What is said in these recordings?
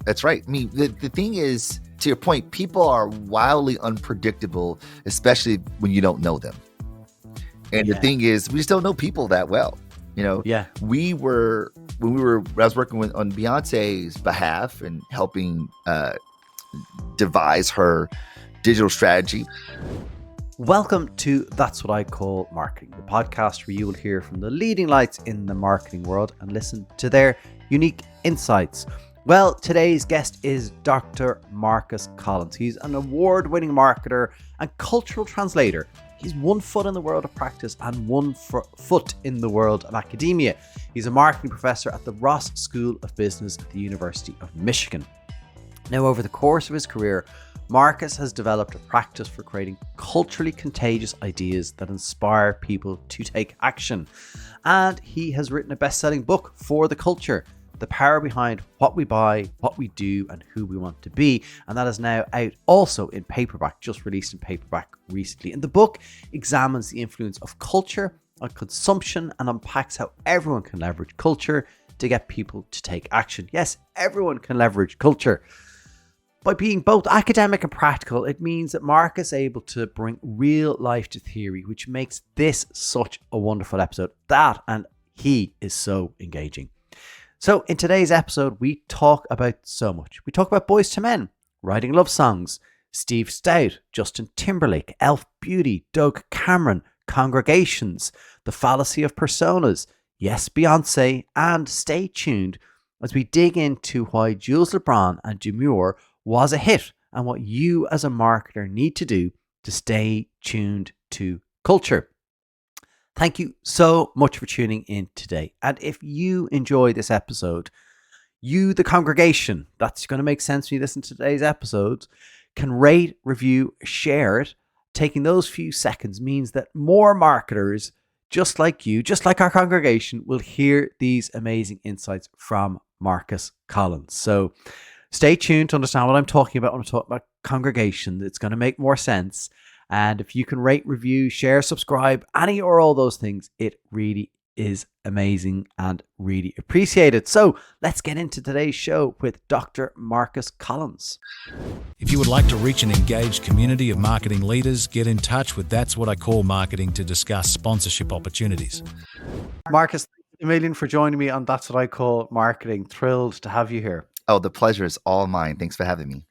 That's right. I mean, the thing is, to your point, people are wildly unpredictable, especially when you don't know them. And the thing is, we just don't know people that well. You know, when I was working on Beyonce's behalf and helping devise her digital strategy. Welcome to That's What I Call Marketing, the podcast where you will hear from the leading lights in the marketing world and listen to their unique insights. Well, today's guest is Dr. Marcus Collins. He's an award-winning marketer and cultural translator. He's 1 foot in the world of practice and 1 foot in the world of academia. He's a marketing professor at the Ross School of Business at the University of Michigan. Now, over the course of his career, Marcus has developed a practice for creating culturally contagious ideas that inspire people to take action. And he has written a best-selling book for the culture, The Power Behind What We Buy, What We Do, and Who We Want to Be. And that is now out also in paperback, just released in paperback recently. And the book examines the influence of culture on consumption and unpacks how everyone can leverage culture to get people to take action. Yes, everyone can leverage culture. By being both academic and practical, it means that Marcus is able to bring real life to theory, which makes this such a wonderful episode. And he is so engaging. So in today's episode, we talk about so much. We talk about Boyz II Men, writing love songs, Steve Stoute, Justin Timberlake, Elf Beauty, Doug Cameron, congregations, the fallacy of personas, yes, Beyonce, and stay tuned as we dig into why Jules LeBron and Demure was a hit and what you as a marketer need to do to stay tuned to culture. Thank you so much for tuning in today. And if you enjoy this episode, you, the congregation, that's going to make sense when you listen to today's episodes, can rate, review, share it. Taking those few seconds means that more marketers, just like you, just like our congregation, will hear these amazing insights from Marcus Collins. So stay tuned to understand what I'm talking about when I'm talking about congregation. It's going to make more sense. And if you can rate, review, share, subscribe, any or all those things, it really is amazing and really appreciated. So let's get into today's show with Dr. Marcus Collins. If you would like to reach an engaged community of marketing leaders, get in touch with That's What I Call Marketing to discuss sponsorship opportunities. Marcus, thank you a million for joining me on That's What I Call Marketing. Thrilled to have you here. Oh, the pleasure is all mine. Thanks for having me.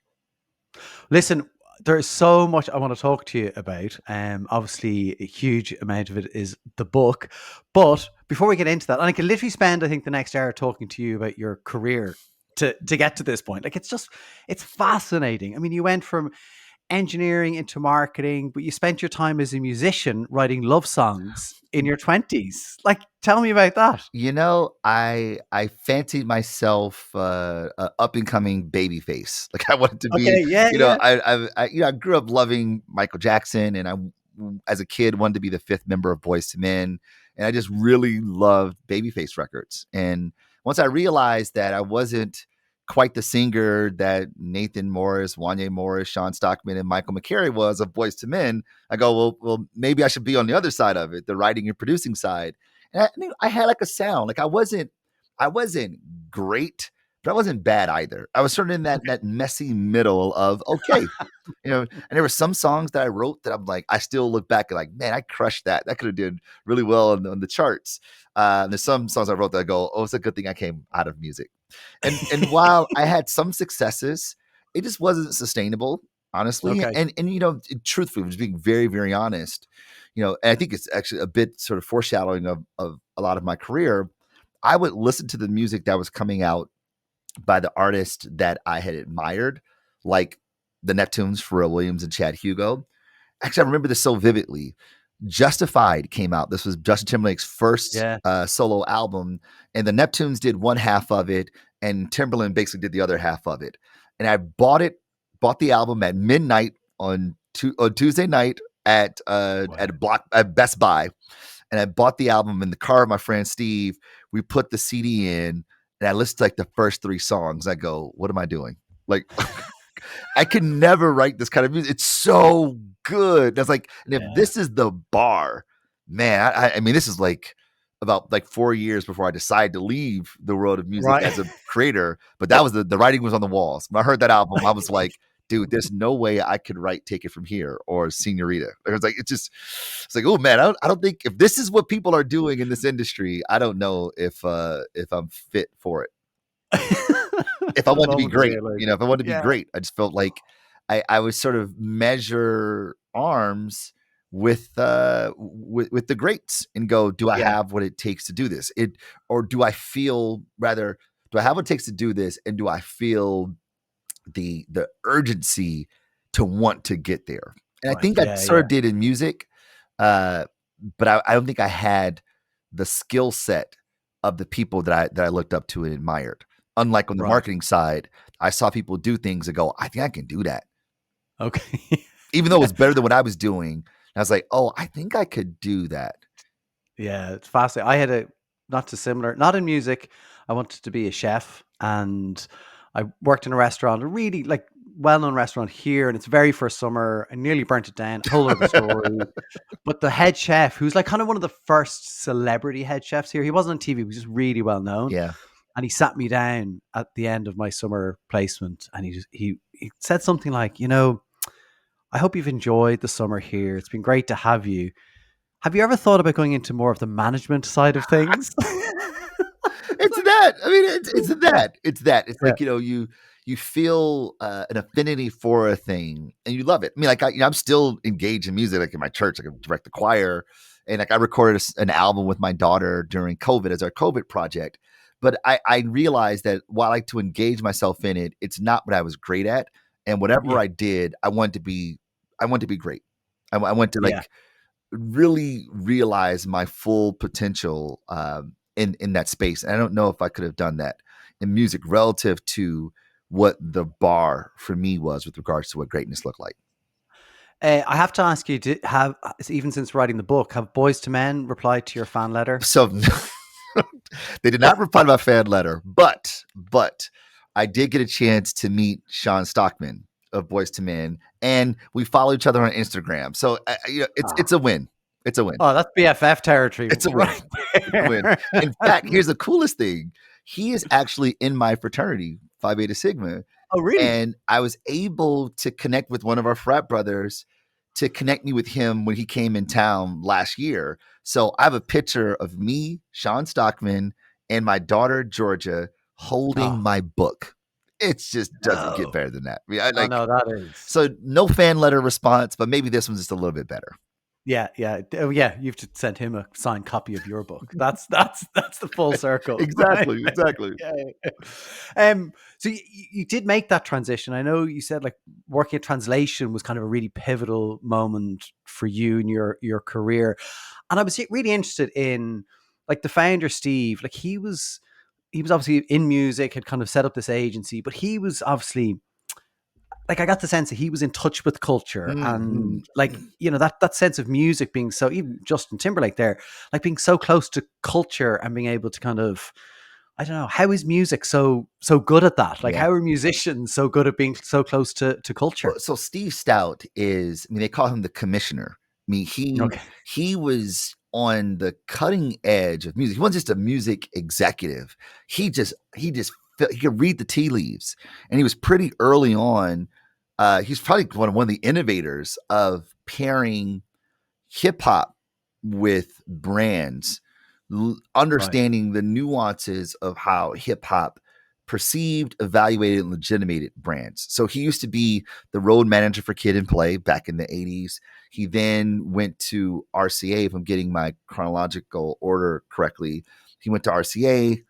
Listen, there's so much I want to talk to you about. Obviously, a huge amount of it is the book. But before we get into that, and I could literally spend, I think, the next hour talking to you about your career to get to this point. Like, it's fascinating. I mean, you went from engineering into marketing, but you spent your time as a musician writing love songs in your 20s. Like, tell me about that. You know, I fancied myself up and coming baby face. Like I wanted to be. I grew up loving Michael Jackson, and I, as a kid, wanted to be the 5th member of Boyz II Men, and I just really loved Babyface records. And once I realized that I wasn't quite the singer that Nathan Morris, Wanya Morris, Sean Stockman, and Michael McCary was of Boyz II Men, I go, well, maybe I should be on the other side of it, the writing and producing side. And I had like a sound, like I wasn't great, but I wasn't bad either. I was sort of in that messy middle of okay, and there were some songs that I wrote that I'm like, I still look back and like, man, I crushed that. That could have did really well on the charts. There's some songs I wrote that I go, oh, it's a good thing I came out of music. And while I had some successes, it just wasn't sustainable, honestly. Okay. And truthfully, just being very, very honest, and I think it's actually a bit sort of foreshadowing of a lot of my career. I would listen to the music that was coming out by the artist that I had admired, like the Neptunes, Pharrell Williams and Chad Hugo. Actually, I remember this so vividly. Justified came out. This was Justin Timberlake's first solo album, and the Neptunes did one half of it, and Timberland basically did the other half of it. And I bought the album at midnight on Tuesday night at Best Buy, and I bought the album in the car with my friend Steve. We put the CD in, and I listened to like the first 3 songs. I go, what am I doing? Like, I can never write this kind of music. It's so good. That's like, and if this is the bar, man, I mean, this is like about like 4 years before I decided to leave the world of music Right. as a creator. But that was the writing was on the walls. When I heard that album, I was like, dude, there's no way I could write Take It From Here or Senorita. It was like, it's like, oh man, I don't think if this is what people are doing in this industry, I don't know if I'm fit for it. If I want to be great, if I want to be great, I just felt like I was sort of measure arms with the greats and go, do I have what it takes to do this? Or do I feel rather, do I have what it takes to do this? And do I feel the urgency to want to get there? And I think I sort of did in music, but I don't think I had the skill set of the people that I looked up to and admired. Unlike on the marketing side, I saw people do things and go, I think I can do that. Okay. Even though it was better than what I was doing. I was like, oh, I think I could do that. Yeah, it's fascinating. I had not in music. I wanted to be a chef, and I worked in a restaurant, a really like well-known restaurant here, and it's very first summer. I nearly burnt it down. Whole other story. But the head chef, who's like kind of one of the first celebrity head chefs here, he wasn't on TV. He was just really well known. Yeah. And he sat me down at the end of my summer placement, and he said something like, I hope you've enjoyed the summer here. It's been great to have you. Have you ever thought about going into more of the management side of things? It's that. I mean, it's that. It's that. It's like, you feel an affinity for a thing and you love it. I mean, like I'm still engaged in music, like in my church, like I direct the choir, and like I recorded an album with my daughter during COVID as our COVID project. But I realized that while I like to engage myself in it, it's not what I was great at. And whatever I did, I wanted to be great. I want to really realize my full potential in that space. And I don't know if I could have done that in music relative to what the bar for me was with regards to what greatness looked like. I have to ask you, even since writing the book, have Boyz II Men replied to your fan letter? So they did not reply to my fan letter, but I did get a chance to meet Sean Stockman of Boyz II Men, and we follow each other on Instagram. So it's a win. It's a win. Oh, that's BFF territory. It's a win. It's a win. In fact, here's the coolest thing. He is actually in my fraternity, Phi Beta Sigma. Oh, really? And I was able to connect with one of our frat brothers to connect me with him when he came in town last year. So I have a picture of me, Sean Stockman, and my daughter, Georgia, holding my book. It just doesn't get better than that. I mean, that is. So no fan letter response, but maybe this one's just a little bit better. Yeah. Oh, yeah. You have to send him a signed copy of your book. That's the full circle. Exactly. Yeah. So you did make that transition. I know you said like working at translation was kind of a really pivotal moment for you in your career. And I was really interested in like the founder, Steve, like he was obviously in music, had kind of set up this agency, but he was obviously like, I got the sense that he was in touch with culture and like, that sense of music being so, even Justin Timberlake there, like being so close to culture and being able to kind of, I don't know, how is music so good at that? Like how are musicians so good at being so close to culture? So Steve Stoute is, I mean, they call him the commissioner. I mean, he was on the cutting edge of music. He wasn't just a music executive. He could read the tea leaves, and he was pretty early on. He's probably one of the innovators of pairing hip hop with brands, understanding the nuances of how hip hop perceived, evaluated, and legitimated brands. So he used to be the road manager for Kid and Play back in the 80s. He then went to RCA, if I'm getting my chronological order correctly. He went to RCA,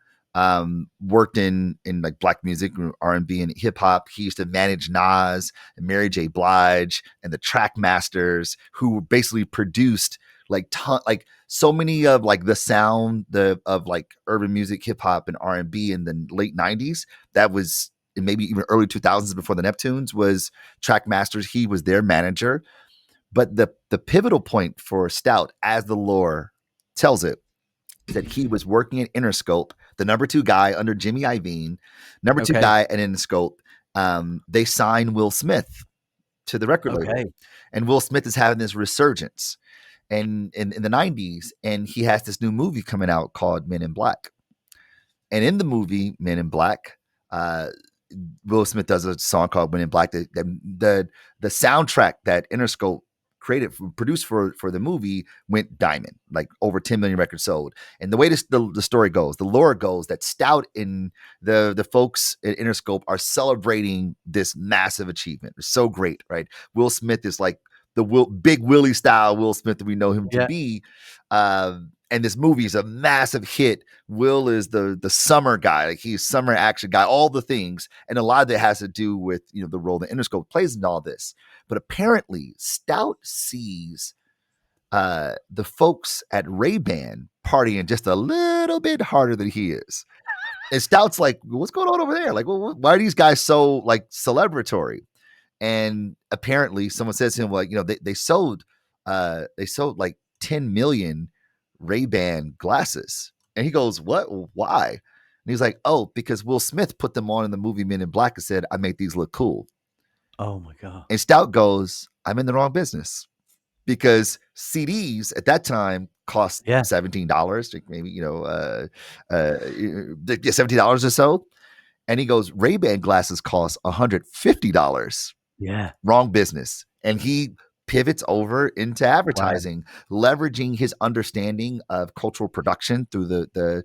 worked in like black music, R&B and hip hop. He used to manage Nas and Mary J. Blige and the Track Masters, who basically produced like so many of like the sound of like urban music, hip hop, and R&B in the late 90s. That was, and maybe even early 2000s before the Neptunes, was Track Masters. He was their manager. But the pivotal point for Stoute, as the lore tells it, is that he was working at Interscope, the number 2 guy under Jimmy Iovine, number 2 guy at Interscope. They signed Will Smith to the record label, and Will Smith is having this resurgence. and in the 90s, and he has this new movie coming out called Men in Black. And in the movie Men in Black, uh, Will Smith does a song called Men in Black. The soundtrack that Interscope produced for the movie went diamond, like over 10 million records sold. And the way the story goes, the lore goes, that Stoute and the folks at Interscope are celebrating this massive achievement. It's so great, right? Will Smith is like the Big Willie style Will Smith that we know him to be. And this movie is a massive hit. Will is the summer guy, like he's summer action guy, all the things, and a lot of it has to do with the role that Interscope plays in all this. But apparently, Stoute sees the folks at Ray-Ban partying just a little bit harder than he is, and Stoute's like, "What's going on over there? Like, why are these guys so like celebratory?" And apparently, someone says to him, like, they sold like 10 million Ray-Ban glasses. And he goes, "What? Why?" And he's like, "Oh, because Will Smith put them on in the movie Men in Black and said, I make these look cool." Oh my God. And Stoute goes, "I'm in the wrong business." Because CDs at that time cost $17, maybe, $17 or so. And he goes, Ray-Ban glasses cost $150. Yeah. Wrong business. And he pivots over into advertising, leveraging his understanding of cultural production through the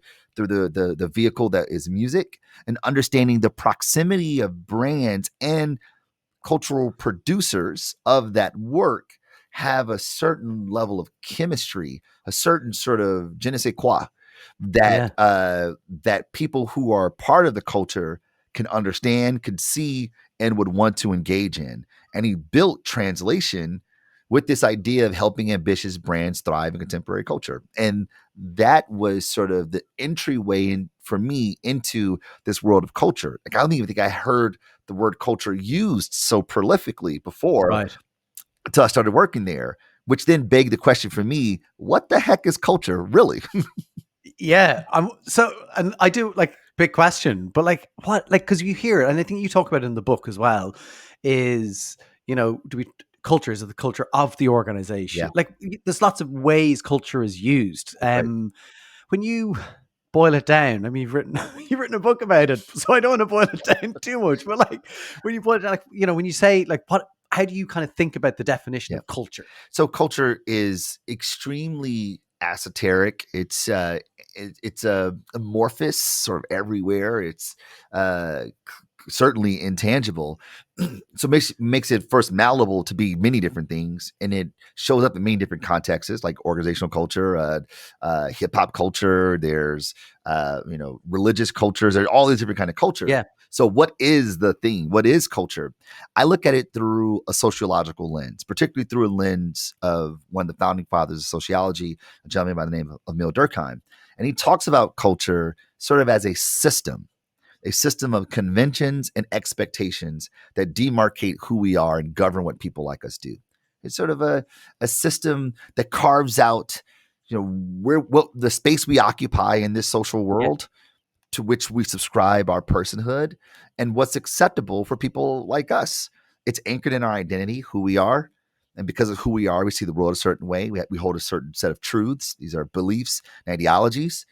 vehicle that is music, and understanding the proximity of brands and cultural producers of that work have a certain level of chemistry, a certain sort of je ne sais quoi that that people who are part of the culture can understand, could see, and would want to engage in. And he built Translation with this idea of helping ambitious brands thrive in contemporary culture. And that was sort of the entryway for me into this world of culture. Like, I don't even think I heard the word culture used so prolifically before until I started working there, which then begged the question for me, what the heck is culture really? And I do, like, big question, but like, what, like, because you hear it, and I think you talk about it in the book as well, is, culture is the culture of the organization. Like, there's lots of ways culture is used. When you boil it down, I mean, you've written a book about it, so I don't want to boil it down too much, but like, when you boil it down, like, when you say, like, how do you kind of think about the definition of culture? So culture is extremely esoteric. It's amorphous, sort of everywhere. It's certainly intangible. So makes it first malleable to be many different things, and it shows up in many different contexts, like organizational culture, hip hop culture. There's religious cultures. There's all these different kind of cultures. So what is the thing? What is culture? I look at it through a sociological lens, particularly through a lens of one of the founding fathers of sociology, a gentleman by the name of Emil Durkheim. And he talks about culture sort of as a system of conventions and expectations that demarcate who we are and govern what people like us do. It's sort of a system that carves out, what the space we occupy in this social world, to which we subscribe our personhood, and what's acceptable for people like us. It's anchored in our identity, who we are. And because of who we are, we see the world a certain way. We hold a certain set of truths. These are beliefs and ideologies.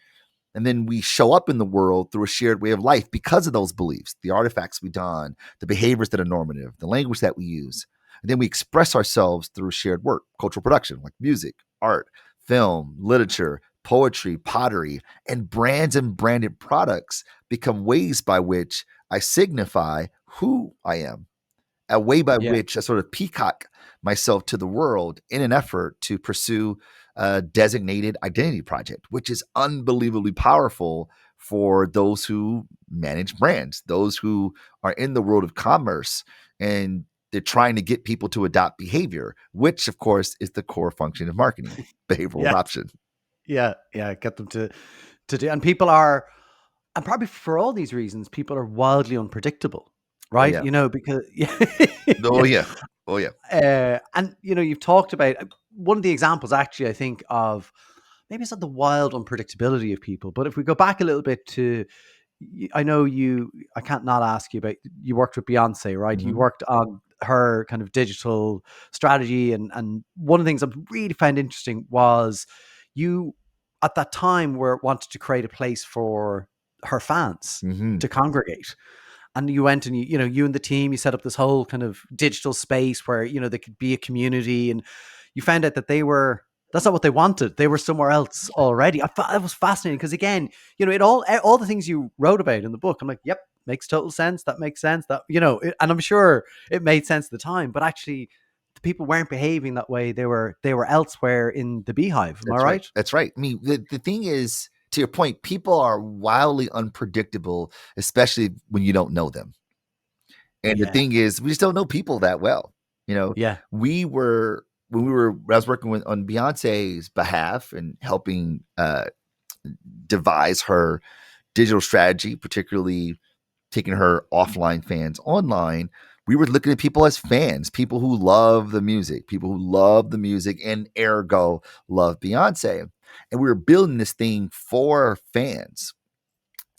And then we show up in the world through a shared way of life because of those beliefs, the artifacts we don, the behaviors that are normative, the language that we use. And then we express ourselves through shared work, cultural production, like music, art, film, literature, poetry, pottery, and brands and branded products become ways by which I signify who I am, a way by which I sort of peacock myself to the world in an effort to pursue a designated identity project, which is unbelievably powerful for those who manage brands, those who are in the world of commerce, and they're trying to get people to adopt behavior, which of course is the core function of marketing, behavioral adoption. Get them to do, and people are, and probably for all these reasons, people are wildly unpredictable, right? Because and you've talked about one of the examples, actually, I think, of, maybe it's not the wild unpredictability of people, but if we go back a little bit to, I know I can't not ask you about, you worked with Beyonce, right? Mm-hmm. You worked on her kind of digital strategy. And one of the things I really found interesting was you at that time were wanted to create a place for her fans to congregate. And you went and you and the team, you set up this whole kind of digital space where, there could be a community, and you found out that that's not what they wanted. They were somewhere else already. I thought it was fascinating because, again, all the things you wrote about in the book, I'm like, yep, makes total sense. That makes sense. That, and I'm sure it made sense at the time, but actually the people weren't behaving that way. They were elsewhere in the Beehive. Am I right? That's right. I mean, the thing is, to your point, people are wildly unpredictable, especially when you don't know them. And the thing is, we just don't know people that well. Yeah. When I was working on Beyonce's behalf and helping devise her digital strategy, particularly taking her offline fans online, we were looking at people as fans, people who love the music, and ergo love Beyonce. And we were building this thing for fans.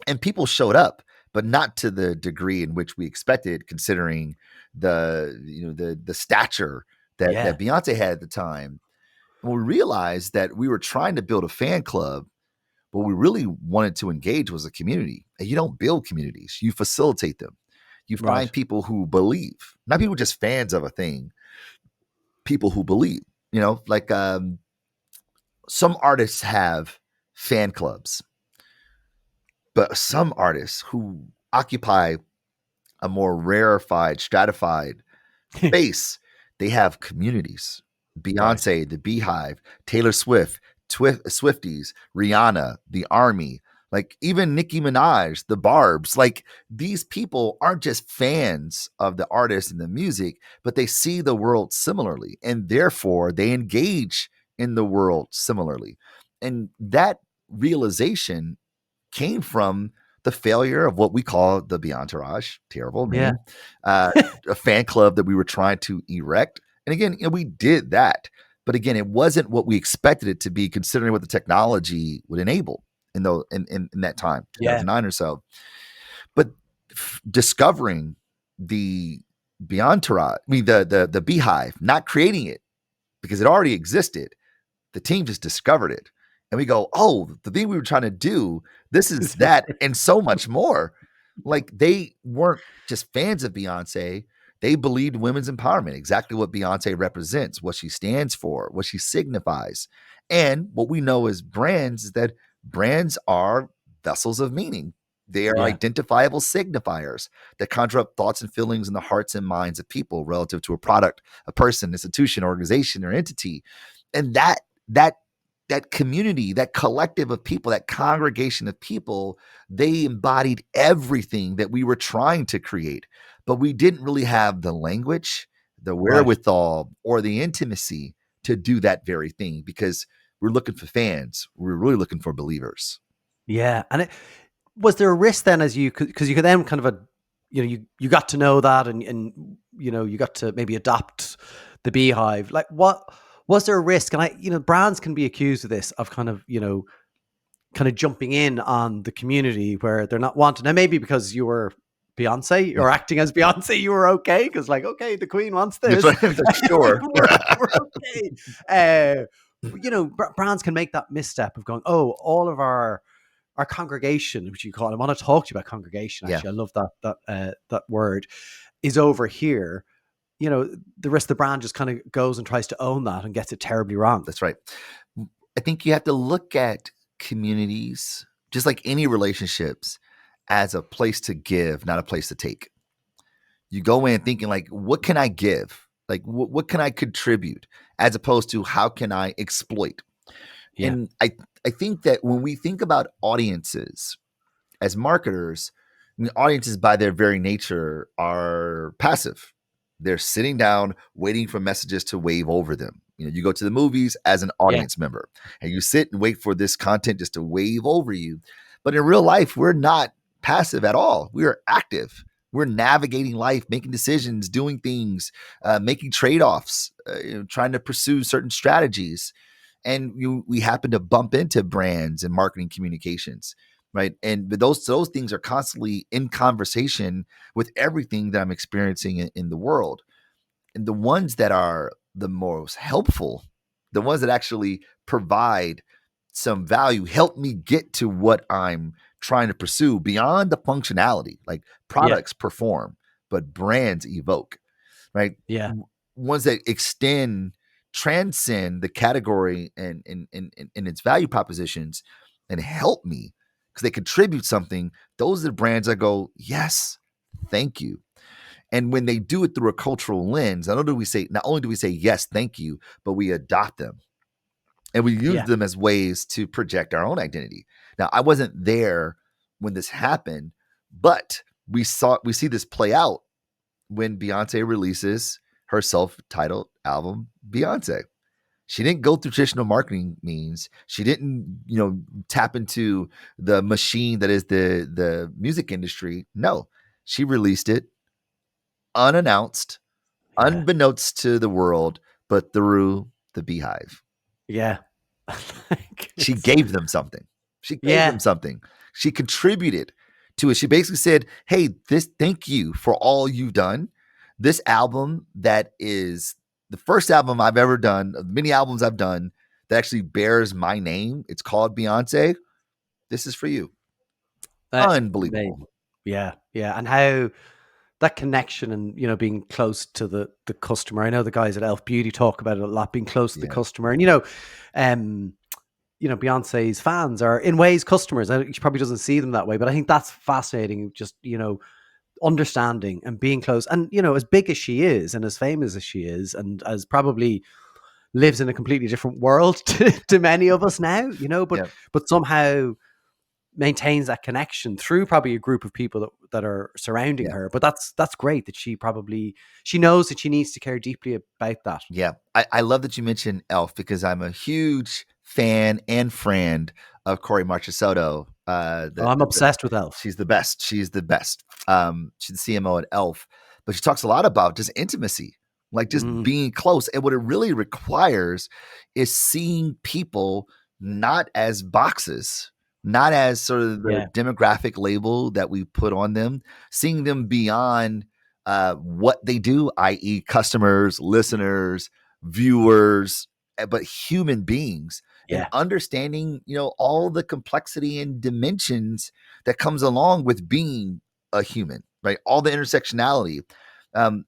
And people showed up, but not to the degree in which we expected, considering the stature that Beyonce had at the time. And we realized that we were trying to build a fan club. What we really wanted to engage was a community. And you don't build communities, you facilitate them. You find people who believe, not people just fans of a thing, people who believe, like some artists have fan clubs, but some artists who occupy a more rarefied, stratified space, they have communities. Beyonce, the Beyhive, Taylor Swift, Swifties, Rihanna, the Army, like even Nicki Minaj, the Barbs. Like, these people aren't just fans of the artist and the music, but they see the world similarly, and therefore they engage in the world similarly. And that realization came from the failure of what we call the Beyentourage, terrible name, a fan club that we were trying to erect. And again, we did that. But again, it wasn't what we expected it to be, considering what the technology would enable in that time, 2009 or so. But discovering the Beyentourage, the Beyhive, not creating it because it already existed, the team just discovered it. And we go, oh, the thing we were trying to do, this is that and so much more. Like, they weren't just fans of Beyonce. They believed women's empowerment, exactly what Beyonce represents, what she stands for, what she signifies. And what we know as brands is that brands are vessels of meaning. They are identifiable signifiers that conjure up thoughts and feelings in the hearts and minds of people relative to a product, a person, institution, organization, or entity. And that community, that collective of people, that congregation of people, they embodied everything that we were trying to create. But we didn't really have the language, the wherewithal, or the intimacy to do that very thing, because we're looking for fans. We're really looking for believers. Yeah. And was there a risk then, because you could then kind of you got to know that, and you got to maybe adopt the Beyhive. Like, what was there a risk? And brands can be accused of this, of kind of jumping in on the community where they're not wanted. Now, maybe because you were Beyonce or acting as Beyonce, you were okay, because okay, the Queen wants this. Sure. we're okay. Brands can make that misstep of going, oh, all of our congregation, which you call it. I want to talk to you about congregation. Actually, I love that word, is over here. The rest of the brand just kind of goes and tries to own that and gets it terribly wrong. That's right. I think you have to look at communities, just like any relationships, as a place to give, not a place to take. You go in thinking like, what can I give? Like, what can I contribute, as opposed to how can I exploit? Yeah. And I think that when we think about audiences as marketers, audiences by their very nature are passive. They're sitting down waiting for messages to wave over them. You go to the movies as an audience member, and you sit and wait for this content just to wave over you. But in real life, we're not passive at all. We are active. We're navigating life, making decisions, doing things, making trade-offs, trying to pursue certain strategies. And we happen to bump into brands and marketing communications, right? And those things are constantly in conversation with everything that I'm experiencing in the world. And the ones that are the most helpful, the ones that actually provide some value, help me get to what I'm trying to pursue beyond the functionality. Like products perform, but brands evoke, right? Yeah. Ones that transcend the category and its value propositions and help me because they contribute something. Those are the brands I go, yes, thank you. And when they do it through a cultural lens, not only do we say yes, thank you, but we adopt them and we use them as ways to project our own identity. Now, I wasn't there when this happened, but we see this play out when Beyonce releases her self-titled album, Beyonce. She didn't go through traditional marketing means. She didn't, tap into the machine that is the music industry. No, she released it unannounced, unbeknownst to the world, but through the Beehive. Yeah. She gave them something. She contributed to it. She basically said, hey, thank you for all you've done. This album that is the first album I've ever done, of many albums I've done that actually bears my name. It's called Beyonce. This is for you. Unbelievable. Amazing. Yeah. Yeah. And how that connection and, being close to the customer. I know the guys at Elf Beauty talk about it a lot, being close to the customer. And, Beyonce's fans are in ways customers. She probably doesn't see them that way, but I think that's fascinating. Just, understanding and being close. And, as big as she is and as famous as she is and as probably lives in a completely different world to many of us now, but somehow maintains that connection through probably a group of people that are surrounding her. But that's great that she knows that she needs to care deeply about that. Yeah. I love that you mentioned Elf because I'm a huge fan and friend of Corey Marchesotto. I'm obsessed with Elf. She's the best. She's the CMO at Elf, but she talks a lot about just intimacy, like just being close. And what it really requires is seeing people not as boxes, not as sort of the demographic label that we put on them, seeing them beyond what they do, i.e. customers, listeners, viewers, but human beings. And understanding, all the complexity and dimensions that comes along with being a human, right? All the intersectionality,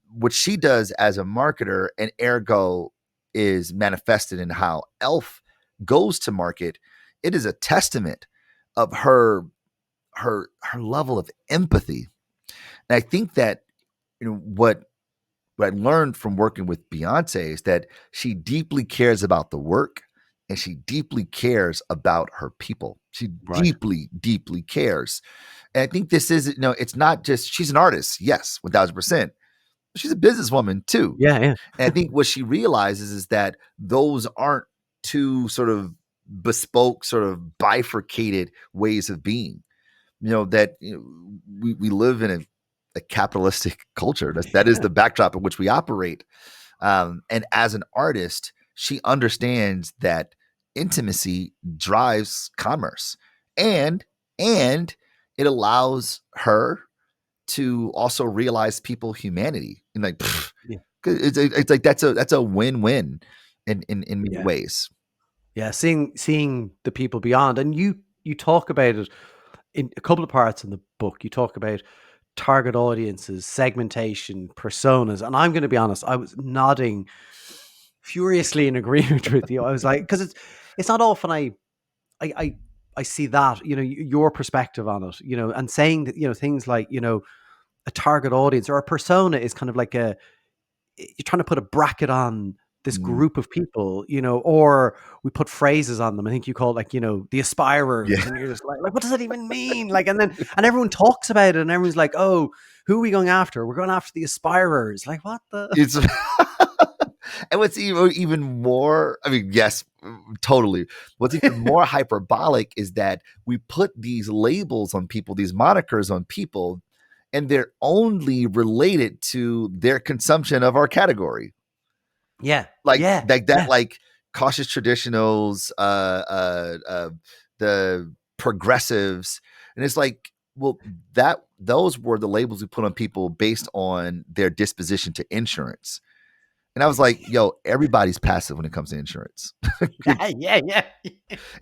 what she does as a marketer and ergo is manifested in how Elf goes to market. It is a testament of her level of empathy. And I think that, what I learned from working with Beyonce is that she deeply cares about the work and she deeply cares about her people. She deeply, deeply cares. And I think this is, it's not just, she's an artist. Yes, 1000%. She's a businesswoman too. Yeah. And I think what she realizes is that those aren't two sort of bespoke, sort of bifurcated ways of being. That we live in a capitalistic culture. That is the backdrop in which we operate. And as an artist, she understands that intimacy drives commerce, and it allows her to also realize people's humanity. And like, it's like that's a win-win in many ways. Yeah, seeing the people beyond, and you talk about it in a couple of parts in the book. You talk about target audiences, segmentation, personas, and I'm going to be honest, I was nodding furiously in agreement with you. I was like, because it's not often I see that, your perspective on it, and saying that, things like, a target audience or a persona is kind of like you're trying to put a bracket on this group of people, or we put phrases on them. I think you call it like, the aspirers, and you're just like, what does that even mean? Like, and everyone talks about it and everyone's like, oh, who are we going after? We're going after the aspirers. Like, what the? And what's even more, I mean, yes, totally. What's even more hyperbolic is that we put these labels on people, these monikers on people, and they're only related to their consumption of our category. Like cautious traditionals, the progressives, and it's like, well, those were the labels we put on people based on their disposition to insurance. And I was like, yo, everybody's passive when it comes to insurance. Yeah.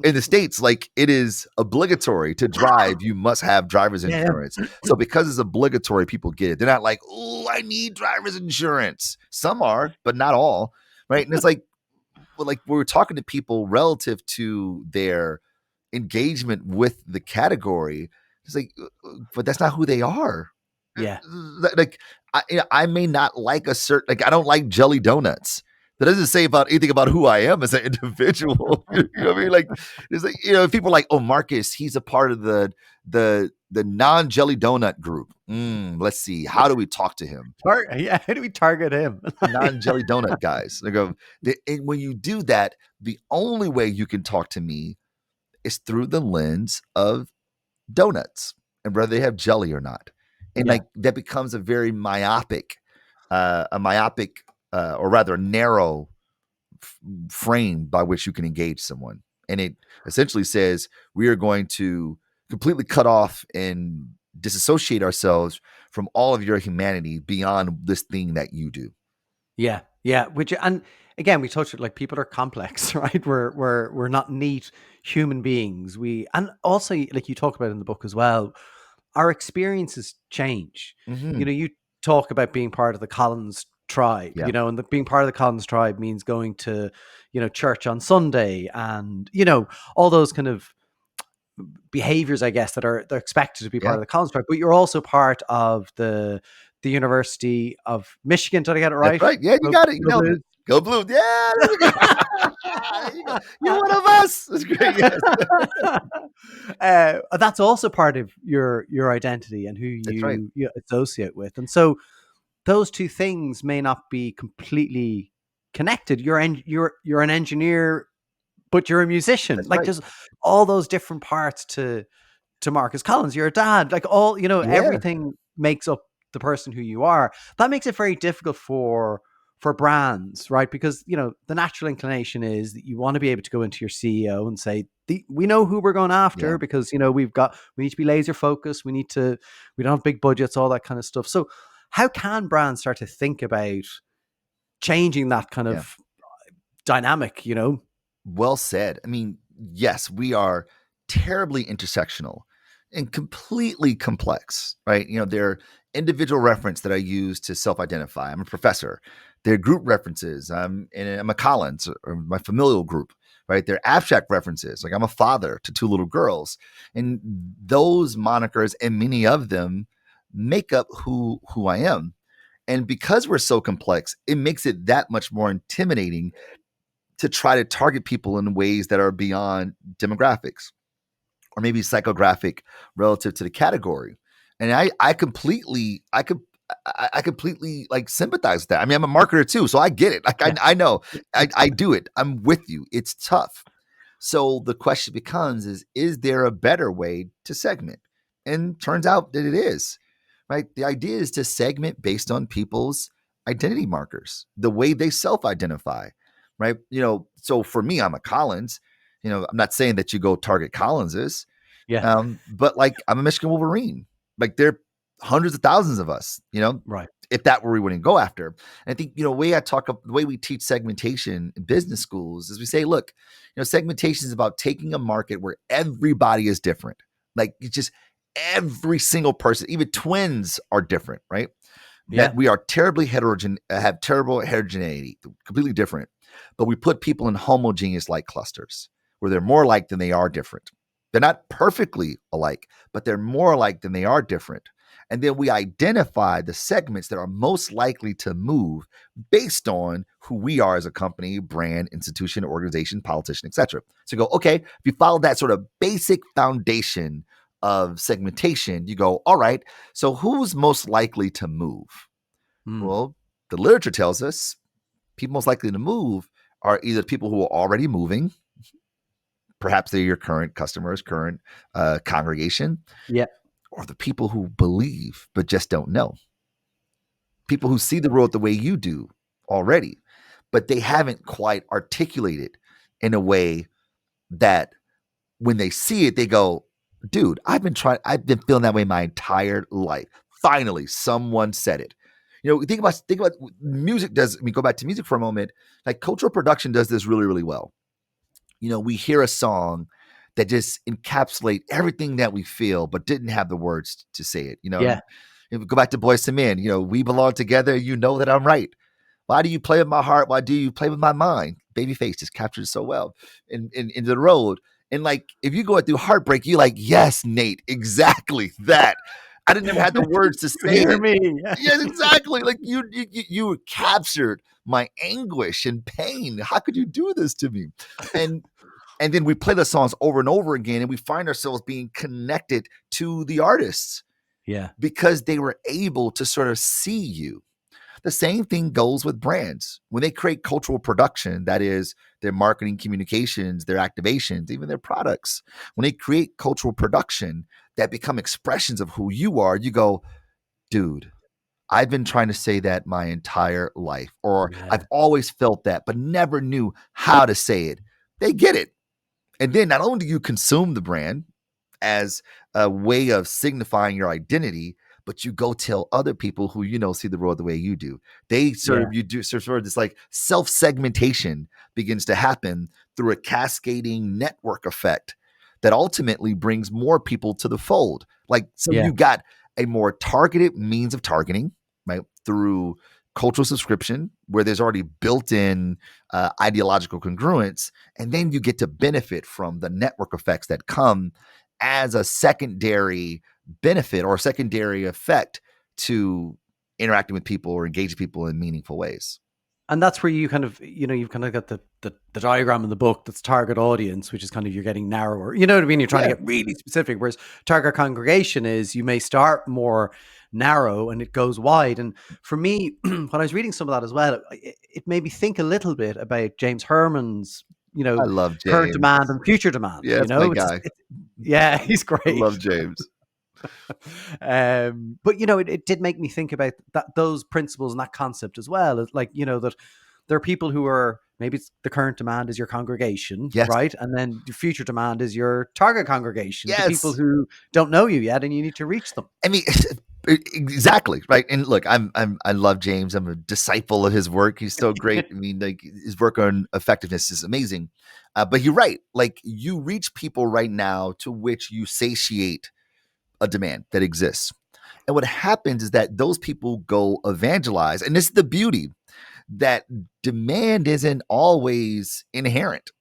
In the States, like, it is obligatory to drive. You must have driver's Yeah. insurance. So because it's obligatory, people get it. They're not like, oh, I need driver's insurance. Some are, but not all. Right. And it's like, well, like we were talking to people relative to their engagement with the category. It's like, but that's not who they are. Yeah. Like I may not like a certain, like I don't like jelly donuts. That doesn't say about anything about who I am as an individual. You know what I mean? Like it's like, people are like, oh, Marcus, he's a part of the non-jelly donut group. Let's see. How do we talk to him? Yeah, how do we target him? Non-jelly donut guys. They go, and when you do that, the only way you can talk to me is through the lens of donuts and whether they have jelly or not. And like that becomes a very myopic, or rather narrow frame by which you can engage someone. And it essentially says we are going to completely cut off and disassociate ourselves from all of your humanity beyond this thing that you do. Yeah. Which, and again, we touched it, like people are complex, right? We're not neat human beings. And also, like you talk about in the book as well, our experiences change. Mm-hmm. You talk about being part of the Collins tribe, and being part of the Collins tribe means going to, church on Sunday and, all those kind of behaviors, I guess, they're expected to be part of the Collins tribe, but you're also part of the University of Michigan. Did I get it right? That's right. Yeah, you got it. You know it. Go Blue. Yeah. You're one of us. That's great. Yes. That's also part of your identity and who you associate with. And so those two things may not be completely connected. You're an engineer, but you're a musician. That's like right. There's all those different parts to Marcus Collins. You're a dad. Like all, everything makes up the person who you are. That makes it very difficult for brands, right? Because, the natural inclination is that you want to be able to go into your CEO and say, we know who we're going after because, we need to be laser focused. We don't have big budgets, all that kind of stuff. So how can brands start to think about changing that kind of dynamic, Well said. I mean, yes, we are terribly intersectional and completely complex, right? There are individual reference that I use to self-identify. I'm a professor. They're group references. I'm a Collins or my familial group, right? They're abstract references. Like I'm a father to two little girls. And those monikers and many of them make up who I am. And because we're so complex, it makes it that much more intimidating to try to target people in ways that are beyond demographics or maybe psychographic relative to the category. And I completely like sympathize with that. I mean, I'm a marketer too, so I get it. Like I know I do it. I'm with you. It's tough. So the question becomes is there a better way to segment? And turns out that it is, right? The idea is to segment based on people's identity markers, the way they self-identify, right? So for me, I'm a Collins. I'm not saying that you go target Collinses, but like I'm a Michigan Wolverine. Like there are hundreds of thousands of us, right? If that were we wouldn't go after. And I think the way we teach segmentation in business schools is we say, look, segmentation is about taking a market where everybody is different. Like it's just every single person, even twins are different, right? That we are terribly have terrible heterogeneity, completely different. But we put people in homogeneous like clusters where they're more alike than they are different. They're not perfectly alike, but they're more alike than they are different. And then we identify the segments that are most likely to move based on who we are as a company, brand, institution, organization, politician, etc. So you go, okay, if you follow that sort of basic foundation of segmentation, you go, all right, so who's most likely to move? Well, the literature tells us people most likely to move are either people who are already moving, perhaps they're your current customers, current congregation, or the people who believe but just don't know. People who see the world the way you do already, but they haven't quite articulated in a way that when they see it, they go, dude, I've been feeling that way my entire life. Finally, someone said it. Think about music does. Go back to music for a moment. Like cultural production does this really, really well. We hear a song that just encapsulate everything that we feel, but didn't have the words to say it. Yeah. If we go back to Boyz II Men, we belong together. You know that I'm right. Why do you play with my heart? Why do you play with my mind? Babyface just captured it so well in the road. And like, if you go through heartbreak, you're like, yes, Nate, exactly that. I didn't even have the words to say Hear it. me. Yes, exactly. Like you captured my anguish and pain. How could you do this to me? And then we play the songs over and over again, and we find ourselves being connected to the artists. Yeah. Because they were able to sort of see you. The same thing goes with brands. When they create cultural production, that is their marketing communications, their activations, even their products, when they create cultural production that become expressions of who you are, you go, dude, I've been trying to say that my entire life, or Yeah. I've always felt that, but never knew how to say it. They get it. And then not only do you consume the brand as a way of signifying your identity, but you go tell other people who see the world the way you do. They serve you do sort of this like self-segmentation begins to happen through a cascading network effect that ultimately brings more people to the fold. Like, so you got a more targeted means of targeting, right? Through cultural subscription, where there's already built-in ideological congruence, and then you get to benefit from the network effects that come as a secondary benefit or a secondary effect to interacting with people or engaging people in meaningful ways. And that's where you kind of, you've kind of got the diagram in the book that's target audience, which is kind of, you're getting narrower. You know what I mean? You're trying to get really specific, whereas target congregation is you may start more narrow and it goes wide. And for me, when I was reading some of that as well, it made me think a little bit about James Hurman's, I love James. current demand and future demand. Yeah, that's my guy. He's great. I love James. But it did make me think about those principles and that concept as well. It's like, that there are people who are, maybe it's the current demand is your congregation, right? And then the future demand is your target congregation, the people who don't know you yet, and you need to reach them. I mean, exactly, right. And look, I love James. I'm a disciple of his work. He's so great. I mean, like, his work on effectiveness is amazing. But you're right. Like, you reach people right now to which you satiate a demand that exists. And what happens is that those people go evangelize. And this is the beauty, that demand isn't always inherent.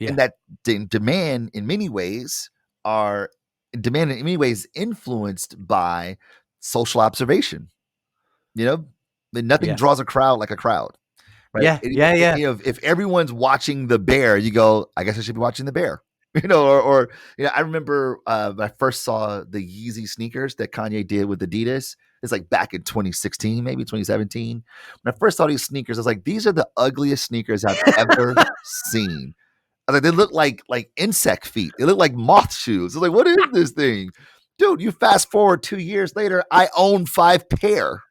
And that demand in many ways influenced by social observation. Nothing draws a crowd like a crowd. Right? If everyone's watching the bear, you go, I guess I should be watching the bear. I remember when I first saw the Yeezy sneakers that Kanye did with Adidas. It's like back in 2016, maybe 2017. When I first saw these sneakers, I was like, these are the ugliest sneakers I've ever seen. I was like, they look like insect feet. They look like moth shoes. I was like, what is this thing? Dude, you fast forward 2 years later, I own 5 pair.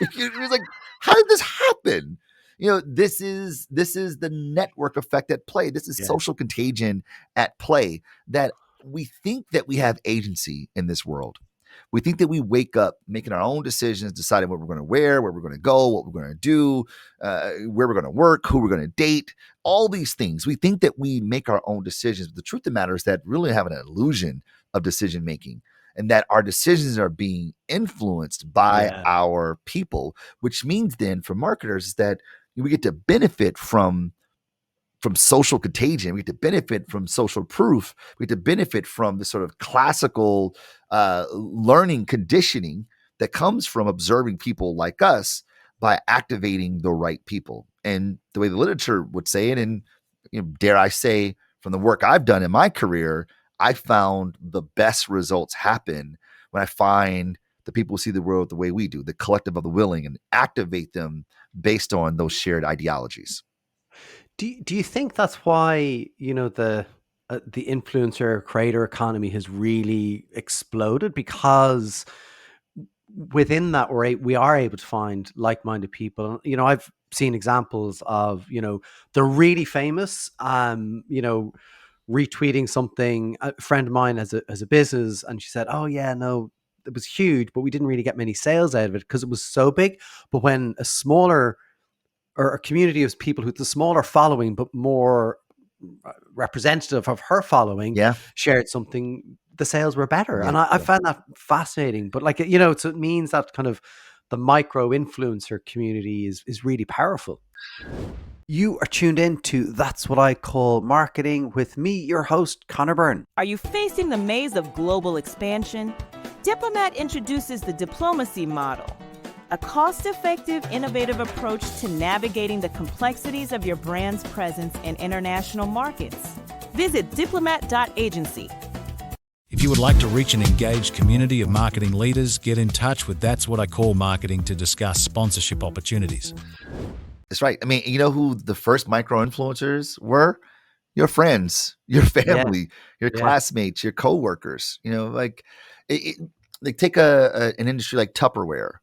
It was like, how did this happen? This is the network effect at play. This is social contagion at play, that we think that we have agency in this world. We think that we wake up making our own decisions, deciding what we're going to wear, where we're going to go, what we're going to do, where we're going to work, who we're going to date, all these things. We think that we make our own decisions. But the truth of the matter is that we really have an illusion of decision making, and that our decisions are being influenced by our people, which means then for marketers that we get to benefit from social contagion. We get to benefit from social proof. We get to benefit from the sort of classical learning conditioning that comes from observing people like us by activating the right people. And the way the literature would say it, and dare I say, from the work I've done in my career, I found the best results happen when I find the people who see the world the way we do, the collective of the willing, and activate them based on those shared ideologies. Do you think that's why the influencer creator economy has really exploded? Because within that, we are able to find like-minded people. I've seen examples of they're really famous, retweeting something. A friend of mine has a business, and she said, "Oh yeah, no, it was huge, but we didn't really get many sales out of it because it was so big. But when a smaller or a community of people with a smaller following but more representative of her following shared something, the sales were better. And I found that fascinating. But like, you know, so it means that kind of the micro influencer community is really powerful. You are tuned in to That's What I Call Marketing with me, your host, Connor Byrne. Are you facing the maze of global expansion? Diplomat introduces the diplomacy model, a cost-effective, innovative approach to navigating the complexities of your brand's presence in international markets. Visit diplomat.agency. If you would like to reach an engaged community of marketing leaders, get in touch with That's What I Call Marketing to discuss sponsorship opportunities. That's right. I mean, you know who the first micro-influencers were? Your friends, your family, your classmates, your coworkers. You know, like, like take an industry like Tupperware.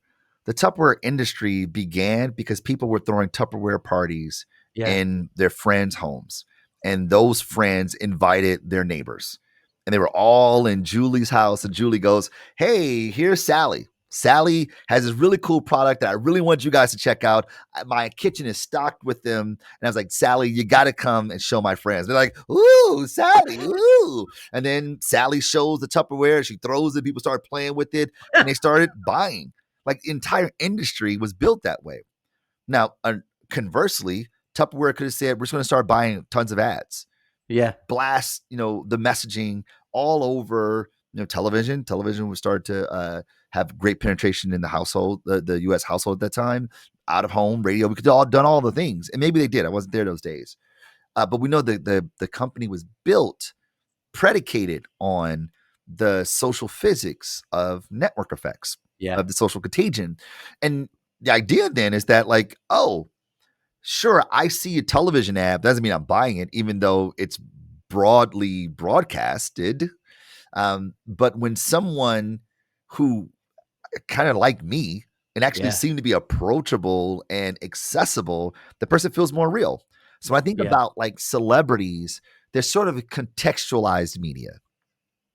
The Tupperware industry began because people were throwing Tupperware parties in their friends' homes. And those friends invited their neighbors. And they were all in Julie's house. And Julie goes, hey, here's Sally. Sally has this really cool product that I really want you guys to check out. My kitchen is stocked with them. And I was like, Sally, you got to come and show my friends. They're like, ooh, Sally, ooh. And then Sally shows the Tupperware. She throws it. People start playing with it. And they started buying. Like the entire industry was built that way. Now, conversely, Tupperware could have said, we're just going to start buying tons of ads. Yeah. Blast, you know, the messaging all over, you know, television. Television would start to have great penetration in the household, the U.S. household at that time. Out of home, radio, we could have done all the things. And maybe they did. I wasn't there those days. But we know that the company was built, predicated on the social physics of network effects, of the social contagion. And the idea then is that like, oh, sure, I see a television ad. Doesn't mean I'm buying it, even though it's broadly broadcasted. But when someone who kind of like me and actually seem to be approachable and accessible, the person feels more real. So when I think about like celebrities, they're sort of a contextualized media.